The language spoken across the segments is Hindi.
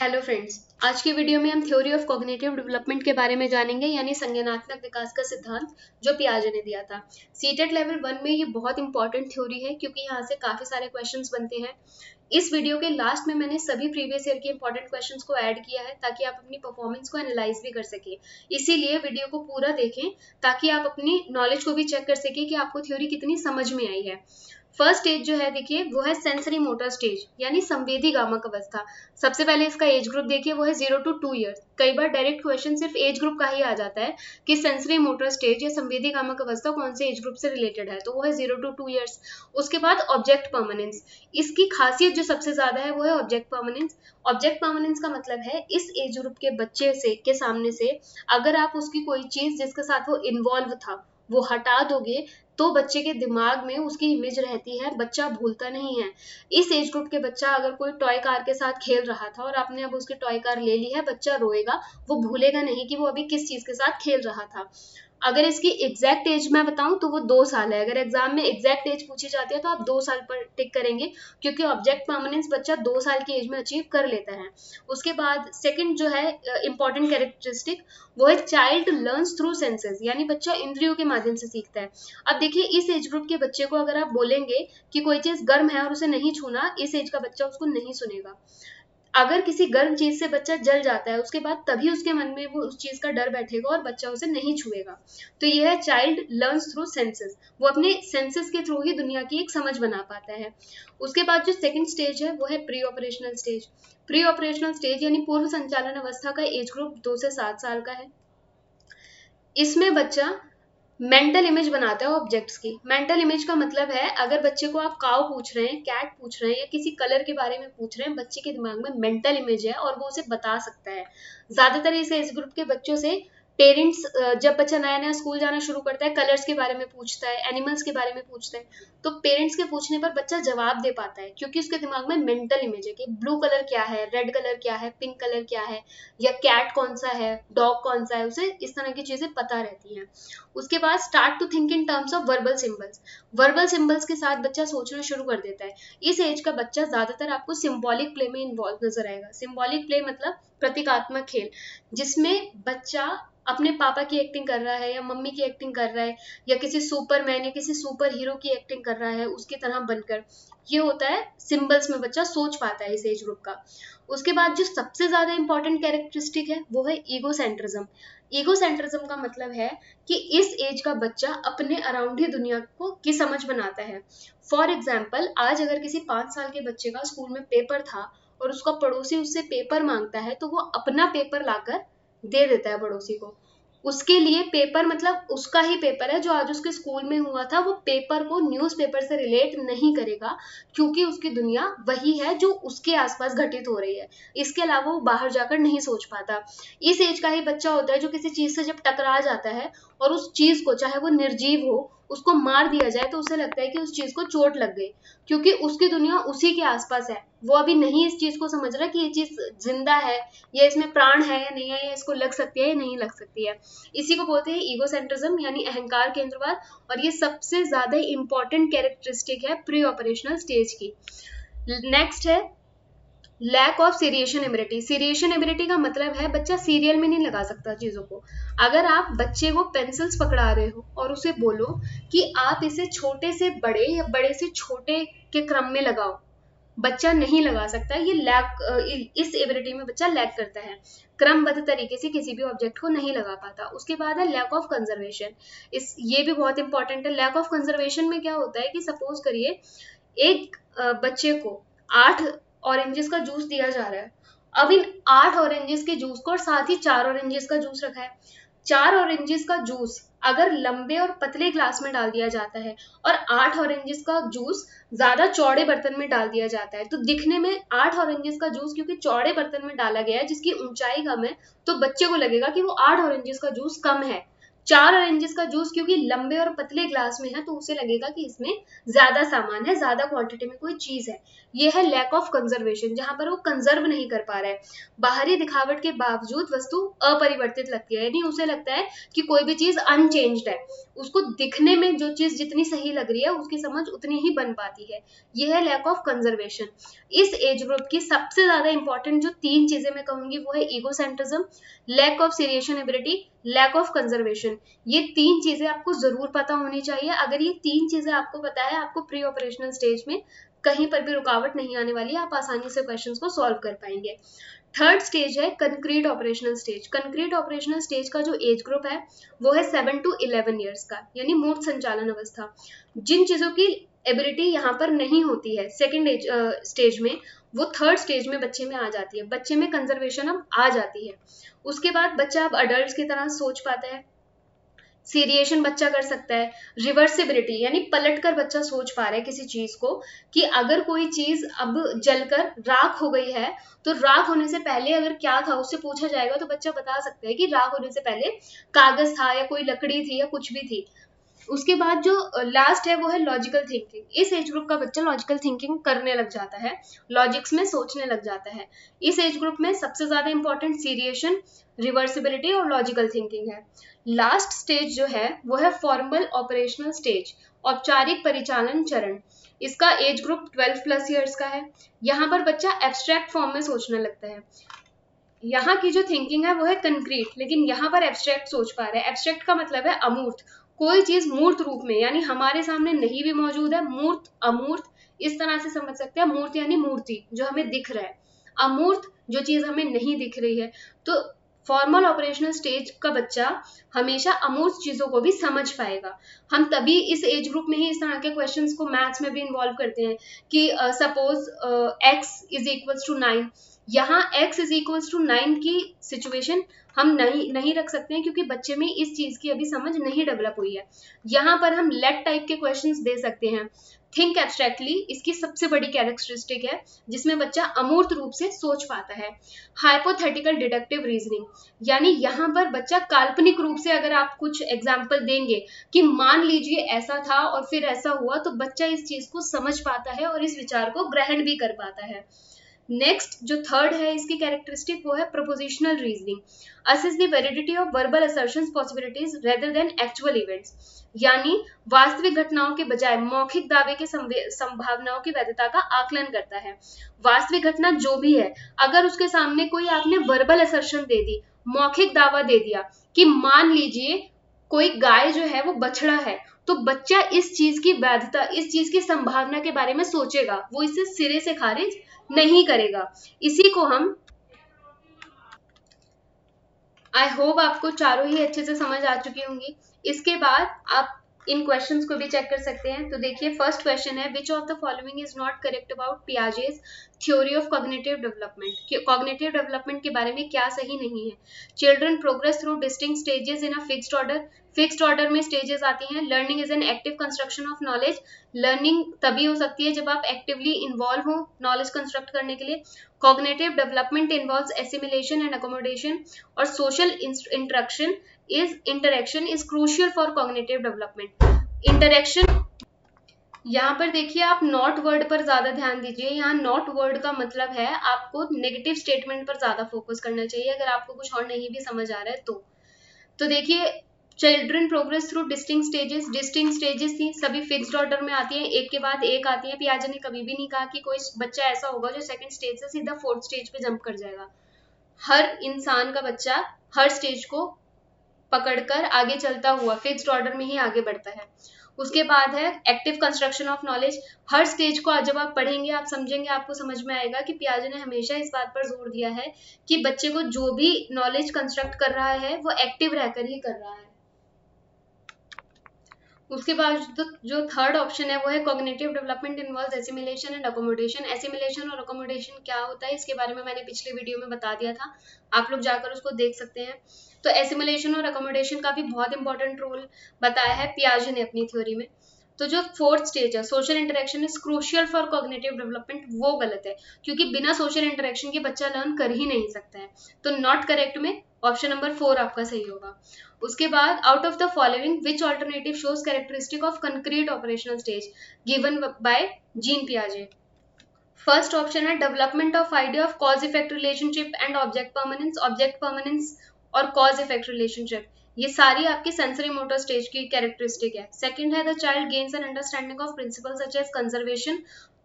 हेलो फ्रेंड्स, आज की वीडियो में हम थ्योरी ऑफ कॉग्निटिव डेवलपमेंट के बारे में जानेंगे, यानी संज्ञानात्मक विकास का सिद्धांत जो पियाजे ने दिया था। सीटेट लेवल 1 में ये बहुत इंपॉर्टेंट थ्योरी है क्योंकि यहाँ से काफी सारे क्वेश्चंस बनते हैं। इस वीडियो के लास्ट में मैंने सभी प्रीवियस ईयर के इंपॉर्टेंट क्वेश्चंस को ऐड किया है ताकि आप अपनी परफॉर्मेंस को एनालाइज भी कर सके। इसीलिए वीडियो को पूरा देखें ताकि आप अपनी नॉलेज को भी चेक कर सके कि आपको थ्योरी कितनी समझ में आई है। फर्स्ट स्टेज जो है देखिए वो है सेंसरी मोटर स्टेज यानी संवेदी गामक अवस्था। सबसे पहले इसका एज ग्रुप देखिए वो है 0 to 2 ईयर्स। कई बार डायरेक्ट क्वेश्चन सिर्फ एज ग्रुप का ही आ जाता है कि सेंसरी मोटर स्टेज या संवेदी गामक अवस्था कौन से एज ग्रुप से रिलेटेड है, तो वो है 0 to 2 ईयर्स। उसके बाद ऑब्जेक्ट परमानेंस, इसकी खासियत जो सबसे ज्यादा है वो है ऑब्जेक्ट परमानेंस। ऑब्जेक्ट परमानेंस का मतलब है इस एज ग्रुप के बच्चे से के सामने से अगर आप उसकी कोई चीज जिसके साथ वो इन्वॉल्व था वो हटा दोगे तो बच्चे के दिमाग में उसकी इमेज रहती है, बच्चा भूलता नहीं है। इस एज ग्रुप के बच्चा अगर कोई टॉय कार के साथ खेल रहा था और आपने अब उसकी टॉय कार ले ली है, बच्चा रोएगा, वो भूलेगा नहीं कि वो अभी किस चीज के साथ खेल रहा था। अगर इसकी एग्जैक्ट एज मैं बताऊं तो वो 2 साल है। अगर एग्जाम में एग्जैक्ट एज पूछी जाती है तो आप 2 साल पर टिक करेंगे क्योंकि ऑब्जेक्ट परमानेंस बच्चा 2 साल की एज में अचीव कर लेता है। उसके बाद सेकंड जो है इंपॉर्टेंट कैरेक्टरिस्टिक वो है चाइल्ड लर्न्स थ्रू सेंसेस, यानी बच्चा इंद्रियों के माध्यम से सीखता है। अब देखिए इस एज ग्रुप के बच्चे को अगर आप बोलेंगे कि कोई चीज गर्म है और उसे नहीं छूना, इस एज का बच्चा उसको नहीं सुनेगा। अगर किसी गर्म चीज से बच्चा जल जाता है उसके बाद तभी उसके मन में वो उस चीज का डर बैठेगा और बच्चा उसे नहीं छुएगा। तो यह है चाइल्ड लर्न्स थ्रू सेंसेस, वो अपने सेंसेस के थ्रू ही दुनिया की एक समझ बना पाता है। उसके बाद जो सेकंड स्टेज है वो है pre operational stage. Pre operational stage यानी पूर्व संचालन अवस्था का एज ग्रुप 2 से 7 साल का है। इसमें बच्चा मेंटल इमेज बनाता है ऑब्जेक्ट्स की। मेंटल इमेज का मतलब है अगर बच्चे को आप काऊ पूछ रहे हैं, कैट पूछ रहे हैं या किसी कलर के बारे में पूछ रहे हैं, बच्चे के दिमाग में मेंटल इमेज है और वो उसे बता सकता है। ज्यादातर इस एज ग्रुप के बच्चों से पेरेंट्स, जब बच्चा नया नया स्कूल जाना शुरू करता है, कलर्स के बारे में पूछता है, एनिमल्स के बारे में पूछता है, तो पेरेंट्स के पूछने पर बच्चा जवाब दे पाता है क्योंकि उसके दिमाग में मेंटल इमेज है कि ब्लू कलर क्या है, रेड कलर क्या है, पिंक कलर क्या है, या कैट कौन सा है, डॉग कौन सा है, उसे इस तरह की चीजें पता रहती हैं। उसके बाद start to think in terms of verbal symbols. Verbal symbols के साथ बच्चा सोचना शुरू कर देता है। इस एज का बच्चा ज्यादातर आपको सिंबॉलिक प्ले में इन्वॉल्व नजर आएगा। सिंबॉलिक प्ले मतलब प्रतीकात्मक खेल, जिसमें बच्चा अपने पापा की एक्टिंग कर रहा है या मम्मी की एक्टिंग कर रहा है या किसी सुपरमैन या किसी सुपर हीरो की एक्टिंग कर रहा है उसकी तरह बनकर। ये होता है सिंबल्स में बच्चा सोच पाता है इस एज ग्रुप का। उसके बाद जो सबसे ज्यादा इंपॉर्टेंट कैरेक्टरिस्टिक है वो है ईगोसेंट्रिज्म। ईगोसेंट्रिज्म का मतलब है कि इस एज का बच्चा अपने अराउंड ही दुनिया को की समझ बनाता है। फॉर एग्जाम्पल, आज अगर किसी 5 साल के बच्चे का स्कूल में पेपर था और उसका पड़ोसी उससे पेपर मांगता है तो वो अपना पेपर लाकर दे देता है पड़ोसी को। उसके लिए पेपर मतलब उसका ही पेपर है जो आज उसके स्कूल में हुआ था, वो पेपर को न्यूज़पेपर से रिलेट नहीं करेगा क्योंकि उसकी दुनिया वही है जो उसके आसपास घटित हो रही है। इसके अलावा वो बाहर जाकर नहीं सोच पाता। इस एज का ही बच्चा होता है जो किसी चीज से जब टकरा जाता है और उस चीज को, चाहे वो निर्जीव हो, उसको मार दिया जाए तो उसे लगता है कि उस चीज को चोट लग गई क्योंकि उसकी दुनिया उसी के आसपास है। वो अभी नहीं इस चीज को समझ रहा कि ये चीज जिंदा है, या इसमें प्राण है या नहीं है, या इसको लग सकती है या नहीं लग सकती है। इसी को बोलते हैं ईगोसेंट्रिज्म यानी अहंकार केंद्रवाद, और ये सबसे ज्यादा इंपॉर्टेंट कैरेक्टरिस्टिक है प्री ऑपरेशनल स्टेज की। नेक्स्ट है lack of seriation ability. Seriation ability का मतलब है बच्चा सीरियल में नहीं लगा सकता चीजों को। अगर आप बच्चे को पेंसिल्स पकड़ा रहे हो और उसे बोलो कि आप इसे छोटे से बड़े या बड़े से छोटे के क्रम में लगाओ, बच्चा नहीं लगा सकता। ये लैक, इस एबिलिटी में बच्चा लैक करता है, क्रमबद्ध तरीके से किसी भी ऑब्जेक्ट को नहीं लगा पाता। उसके बाद है लैक ऑफ कंजर्वेशन। ये भी बहुत इंपॉर्टेंट है। लैक ऑफ कंजर्वेशन में क्या होता है कि सपोज करिए एक बच्चे को 8 ऑरेंजेस का जूस दिया जा रहा है। अब इन 8 ऑरेंजेस के जूस को और साथ ही 4 ऑरेंजेस का जूस रखा है। 4 ऑरेंजेस का जूस अगर लंबे और पतले ग्लास में डाल दिया जाता है और 8 ऑरेंजेस का जूस ज्यादा चौड़े बर्तन में डाल दिया जाता है, तो दिखने में 8 ऑरेंजेस का जूस क्योंकि चौड़े बर्तन में डाला गया है जिसकी ऊंचाई कम है, तो बच्चे को लगेगा कि वो 8 ऑरेंजेस का जूस कम है। 4 ऑरेंजेस का जूस क्योंकि लंबे और पतले ग्लास में है तो उसे लगेगा कि इसमें ज्यादा सामान है, ज्यादा क्वांटिटी में कोई चीज है। ये है लैक ऑफ कंजर्वेशन, जहां पर वो कंजर्व नहीं कर पा रहा है। बाहरी दिखावट के बावजूद वस्तु अपरिवर्तित लगती है, यानी उसे लगता है कि कोई भी चीज अनचेंज्ड है। उसको दिखने में जो चीज जितनी सही लग रही है उसकी समझ उतनी ही बन पाती है। यह है लैक ऑफ कंजर्वेशन। इस एज ग्रुप की सबसे ज्यादा इंपॉर्टेंट जो 3 चीजें मैं कहूंगी वो है egocentrism, lack of seriation ability, lack of conservation. ये 3 चीजें आपको जरूर पता होनी चाहिए। अगर ये 3 चीजें आपको पता है, आपको प्री ऑपरेशनल स्टेज में कहीं पर भी रुकावट नहीं आने वाली है, आप आसानी से क्वेश्चंस को सॉल्व कर पाएंगे। थर्ड स्टेज है concrete operational stage. Concrete operational stage का जो एज ग्रुप है वो है 7 to 11 ईयर्स का, यानी मूर्त संचालन अवस्था। जिन चीजों की एबिलिटी यहाँ पर नहीं होती है सेकेंड स्टेज में, वो थर्ड स्टेज में बच्चे में आ जाती है। बच्चे में कंजर्वेशन अब आ जाती है। उसके बाद बच्चा अब अडल्ट की तरह सोच पाता है, सीरिएशन बच्चा कर सकता है, रिवर्सिबिलिटी यानी पलटकर बच्चा सोच पा रहा है किसी चीज को, कि अगर कोई चीज अब जलकर राख हो गई है तो राख होने से पहले अगर क्या था उससे पूछा जाएगा तो बच्चा बता सकता है कि राख होने से पहले कागज था या कोई लकड़ी थी या कुछ भी थी। उसके बाद जो लास्ट है वो है लॉजिकल थिंकिंग। इस एज ग्रुप का बच्चा लॉजिकल थिंकिंग करने लग जाता है, लॉजिक्स में सोचने लग जाता है। इस एज ग्रुप में सबसे ज्यादा इंपॉर्टेंट सीरिएशन, रिवर्सिबिलिटी और लॉजिकल थिंकिंग है। लास्ट स्टेज जो है वो है फॉर्मल ऑपरेशनल स्टेज, औपचारिक परिचालन चरण। इसका एज ग्रुप 12+ ईयर्स का है। यहाँ पर बच्चा एब्स्ट्रैक्ट फॉर्म में सोचने लगता है। यहाँ की जो थिंकिंग है वो है कंक्रीट, लेकिन यहाँ पर एब्स्ट्रैक्ट सोच पा रहे हैं। एब्स्ट्रैक्ट का मतलब है अमूर्त, कोई चीज मूर्त रूप में यानी हमारे सामने नहीं भी मौजूद है, मूर्त अमूर्त इस तरह से समझ सकते हैं। मूर्त यानी मूर्ति जो हमें दिख रहा है, अमूर्त जो चीज हमें नहीं दिख रही है। तो फॉर्मल ऑपरेशनल स्टेज का बच्चा हमेशा अमूर्त चीजों को भी समझ पाएगा। हम तभी इस एज ग्रुप में ही इस तरह के क्वेश्चंस को मैथ्स में भी इन्वॉल्व करते हैं कि suppose x is equals to 9। यहाँ x इज इक्वल्स टू 9 की सिचुएशन हम नहीं रख सकते हैं क्योंकि बच्चे में इस चीज की अभी समझ नहीं डेवलप हुई है। यहाँ पर हम लेट टाइप के क्वेश्चंस दे सकते हैं। थिंक एब्स्ट्रैक्टली इसकी सबसे बड़ी कैरेक्टरिस्टिक है जिसमें बच्चा अमूर्त रूप से सोच पाता है। हाइपोथेटिकल डिडक्टिव रीजनिंग, यानी यहाँ पर बच्चा काल्पनिक रूप से अगर आप कुछ एग्जाम्पल देंगे कि मान लीजिए ऐसा था और फिर ऐसा हुआ, तो बच्चा इस चीज को समझ पाता है और इस विचार को ग्रहण भी कर पाता है। नेक्स्ट जो थर्ड है इसकी कैरेक्टरिस्टिक वो है prepositional reasoning, assess the validity of verbal assertions possibilities rather than actual events, यानी वास्तविक घटनाओं के बजाय मौखिक दावे के संभावनाओं की वैधता का आकलन करता है। वास्तविक घटना जो भी है, अगर उसके सामने कोई आपने वर्बल असर्शन दे दी, मौखिक दावा दे दिया कि मान लीजिए कोई गाय जो है वो बछड़ा है, तो बच्चा इस चीज की वैधता, इस चीज की संभावना के बारे में सोचेगा, वो इसे सिरे से खारिज नहीं करेगा। इसी को हम, आई होप आपको चारों ही अच्छे से समझ आ चुकी होंगी। इसके बाद आप इन क्वेश्चंस को भी चेक कर सकते हैं। तो देखिए फर्स्ट क्वेश्चन है, which of the following is not correct about Piaget's theory of cognitive development. Cognitive development के बारे में क्या सही नहीं है। Children progress through distinct stages in a fixed order. Fixed order में स्टेजेस आती हैं। Learning is an active construction of knowledge. Learning तभी हो सकती है जब आप एक्टिवली इन्वॉल्व हो नॉलेज कंस्ट्रक्ट करने के लिए। Cognitive development involves assimilation and accommodation, और social interaction is crucial for cognitive development. Interaction, यहाँ पर देखिए आप नॉट वर्ड पर ज्यादा ध्यान दीजिए। यहाँ नॉट वर्ड का मतलब है आपको नेगेटिव स्टेटमेंट पर ज्यादा फोकस करना चाहिए अगर आपको कुछ और नहीं भी समझ आ रहा है तो देखिए children progress through distinct stages थी, सभी फिक्स्ड ऑर्डर में आती है, एक के बाद एक आती है। पियाजे ने कभी भी नहीं कहा कि कोई बच्चा ऐसा होगा जो सेकंड स्टेज से सीधा फोर्थ स्टेज पे जंप कर जाएगा। हर इंसान का बच्चा हर स्टेज को पकड़कर आगे चलता हुआ फिक्स्ड ऑर्डर में ही आगे बढ़ता है। उसके बाद है active construction of knowledge. Her stage को जब आप पढ़ेंगे, आप समझेंगे, आपको समझ में आएगा कि पियाजे ने हमेशा इस बात पर जोर दिया है कि बच्चे को जो भी नॉलेज कंस्ट्रक्ट कर रहा है वो एक्टिव रहकर ही कर रहा है। उसके बाद जो थर्ड ऑप्शन है वो है cognitive development involves assimilation and accommodation. Assimilation और अकोमोडेशन क्या होता है इसके बारे में मैंने पिछले वीडियो में बता दिया था, आप लोग जाकर उसको देख सकते हैं। तो एसिमिलेशन और अकोमोडेशन का भी बहुत इंपॉर्टेंट रोल बताया है पियाजे ने अपनी थ्योरी में। तो जो फोर्थ स्टेज है social interaction is crucial for cognitive development, वो गलत है क्योंकि बिना सोशल इंटरेक्शन के बच्चा लर्न कर ही नहीं सकता है। तो नॉट करेक्ट में ऑप्शन नंबर 4 आपका सही होगा। उसके बाद out of the following which alternative shows characteristic of concrete operational stage given by Jean पियाजे। फर्स्ट ऑप्शन है development of idea of cause effect relationship and object permanence और कॉज इफेक्ट रिलेशनशिप, ये सारी आपकी सेंसरी मोटर स्टेज की कैरेक्टरिस्टिक है। सेकंड है the child gains an understanding of principle such as conservation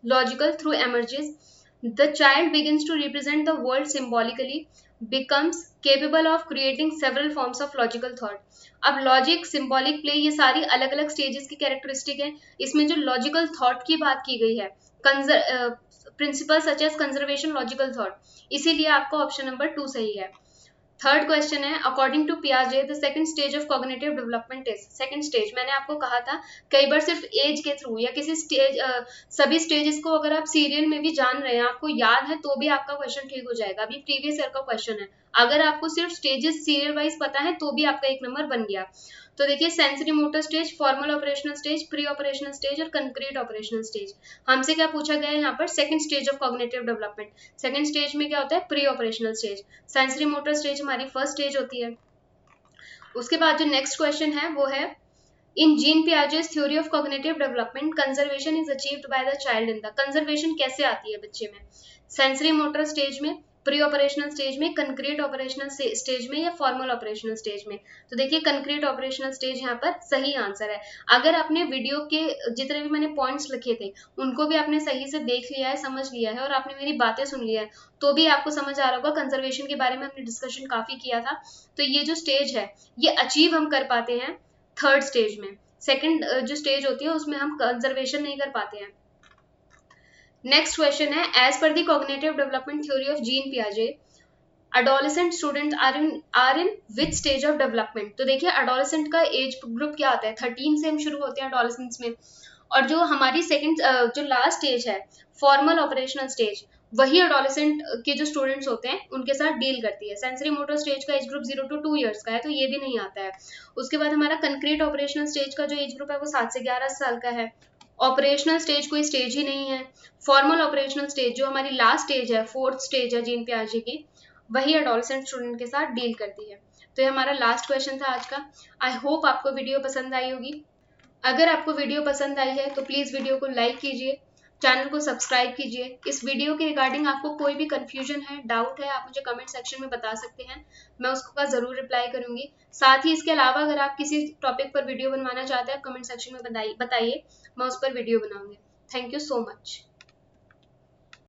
logical through emerges, the child begins to represent the world symbolically, becomes capable of creating several forms of logical thought। अब लॉजिक, सिंबॉलिक प्ले, ये सारी अलग अलग स्टेजेस की कैरेक्टरिस्टिक है। इसमें जो लॉजिकल थॉट की बात की गई है, principle such as conservation logical thought, इसीलिए आपका ऑप्शन नंबर 2 सही है। थर्ड क्वेश्चन है अकॉर्डिंग टू पियाजे the second stage of cognitive development is. Second stage मैंने आपको कहा था कई बार सिर्फ एज के थ्रू या किसी स्टेज सभी स्टेजेस को अगर आप सीरियल में भी जान रहे हैं, आपको याद है, तो भी आपका क्वेश्चन ठीक हो जाएगा। अभी प्रीवियस ईयर का क्वेश्चन है, अगर आपको सिर्फ स्टेजेस सीरियल वाइज पता है तो भी आपका 1 नंबर बन गया। तो देखिए sensory motor stage, formal operational stage, pre operational stage और कंक्रीट ऑपरेशनल स्टेज। हमसे क्या पूछा गया है यहाँ पर, second stage of cognitive development. Second stage में क्या होता है, pre operational stage. Sensory motor stage हमारी फर्स्ट स्टेज होती है। उसके बाद जो नेक्स्ट क्वेश्चन है वो है in Jean Piaget's theory of cognitive development conservation is achieved by the child in the. Conservation कैसे आती है बच्चे में, सेंसरी मोटर स्टेज में, प्री ऑपरेशनल स्टेज में, कंक्रीट ऑपरेशनल स्टेज में या फॉर्मल ऑपरेशनल स्टेज में। तो देखिए कंक्रीट ऑपरेशनल स्टेज यहाँ पर सही आंसर है। अगर आपने वीडियो के जितने भी मैंने पॉइंट्स लिखे थे उनको भी आपने सही से देख लिया है, समझ लिया है और आपने मेरी बातें सुन लिया है, तो भी आपको समझ आ रहा होगा कंजर्वेशन के बारे में हमने डिस्कशन काफी किया था। तो ये जो स्टेज है ये अचीव हम कर पाते हैं थर्ड स्टेज में। सेकंड जो स्टेज होती है उसमें हम कंजर्वेशन नहीं कर पाते हैं। नेक्स्ट क्वेश्चन है as per the cognitive development theory of Jean पियाजे adolescent student are in which stage of development. तो देखिए अडोलेसेंट का एज ग्रुप क्या होता है, 13 से हम शुरू होते हैं अडोलेसेंस में, और जो हमारी सेकंड जो लास्ट स्टेज है फॉर्मल ऑपरेशनल स्टेज, वही अडोलेसेंट के जो स्टूडेंट्स होते हैं उनके साथ डील करती है। सेंसरी मोटर स्टेज का एज ग्रुप 0 to 2 ईयर्स का है, तो ये भी नहीं आता है। उसके बाद हमारा कंक्रीट ऑपरेशनल स्टेज का जो एज ग्रुप है वो 7 से 11 साल का है। ऑपरेशनल स्टेज कोई स्टेज ही नहीं है। फॉर्मल ऑपरेशनल स्टेज जो हमारी लास्ट स्टेज है, फोर्थ स्टेज है जीन पियाजे की, वही एडोलसेंट स्टूडेंट के साथ डील करती है। तो ये हमारा लास्ट क्वेश्चन था आज का। आई होप आपको वीडियो पसंद आई होगी। अगर आपको वीडियो पसंद आई है तो प्लीज वीडियो को लाइक कीजिए, चैनल को सब्सक्राइब कीजिए। इस वीडियो के रिगार्डिंग आपको कोई भी कंफ्यूजन है, डाउट है, आप मुझे कमेंट सेक्शन में बता सकते हैं, मैं उसका जरूर रिप्लाई करूंगी। साथ ही इसके अलावा अगर आप किसी टॉपिक पर वीडियो बनवाना चाहते हैं कमेंट सेक्शन में बताइए, मैं उस पर वीडियो बनाऊंगी। Thank you so much.